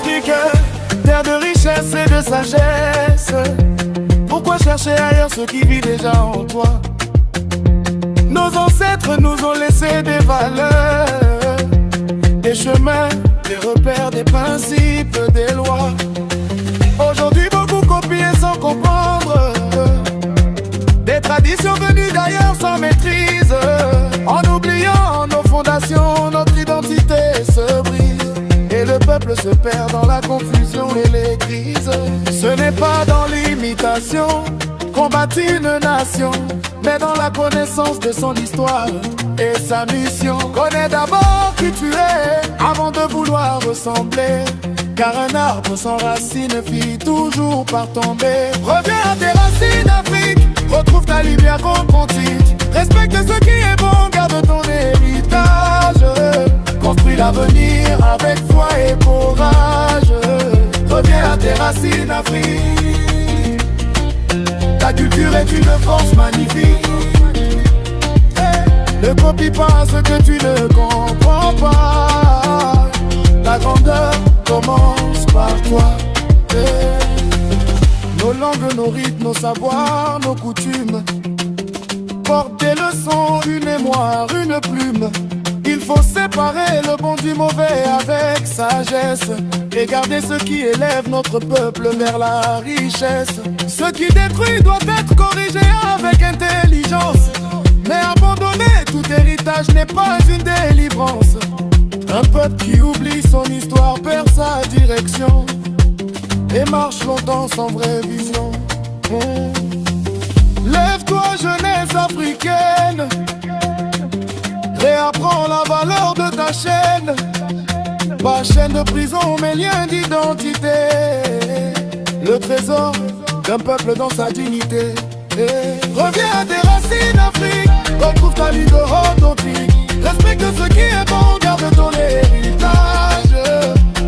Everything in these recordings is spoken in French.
Afrique, terre de richesse et de sagesse. Pourquoi chercher ailleurs ce qui vit déjà en toi? Nos ancêtres nous ont laissé des valeurs, des chemins, des repères, des principes, des lois. Aujourd'hui beaucoup copient sans comprendre, des traditions venues d'ailleurs sans maîtrise. En oubliant nos fondations, notre identité se brise, et le peuple se perd dans la confusion et les crises. Ce n'est pas dans l'imitation qu'on bâtit une nation, mais dans la connaissance de son histoire et sa mission. Connais d'abord qui tu es avant de vouloir ressembler, car un arbre sans racines finit toujours par tomber. Reviens à tes racines, Afrique, retrouve ta lumière contre-antique. Respecte ce qui est bon, garde ton héritage. Construis l'avenir avec foi et courage. Reviens à tes racines, Afrique. Ta culture est une force magnifique. Ne copie pas ce que tu ne comprends pas. La grandeur commence par toi. Nos langues, nos rythmes, nos savoirs, nos coutumes portent des leçons, une mémoire, une plume. Il faut séparer le bon du mauvais avec sagesse et garder ce qui élève notre peuple vers la richesse. Ce qui détruit doit être corrigé avec intelligence, mais abandonner tout héritage n'est pas une délivrance. Un peuple qui oublie son histoire perd sa direction et marche longtemps sans vraie vision. Lève-toi, jeunesse africaine, réapprends la valeur de ta chaîne. Pas chaîne de prison mais lien d'identité, le trésor d'un peuple dans sa dignité. Reviens à tes racines, Afrique, retrouve ta leader authentique. Respecte ce qui est bon, garde ton héritage.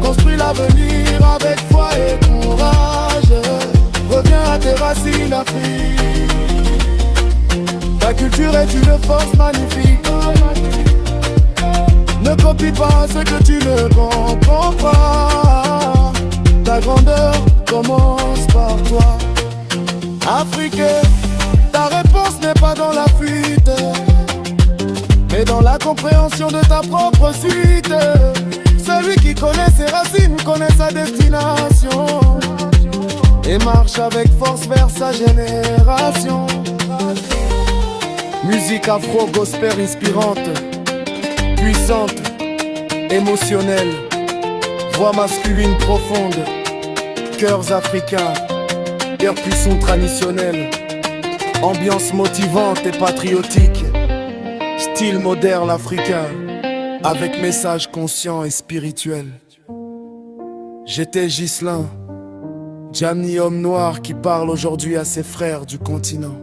Construis l'avenir avec foi et courage. Reviens à tes racines, Afrique. Ta culture est une force magnifique. Ne copie pas ce que tu ne comprends pas. Ta grandeur commence par toi. Africain, ta réponse n'est pas dans la fuite, mais dans la compréhension de ta propre suite. Celui qui connaît ses racines connaît sa destination et marche avec force vers sa génération. Musique afro-gospel inspirante, puissante, émotionnelle, voix masculine profonde, cœurs africains, percussions traditionnelles, ambiance motivante et patriotique, style moderne africain, avec message conscient et spirituel. J'étais Ghislain, Jamni homme noir qui parle aujourd'hui à ses frères du continent.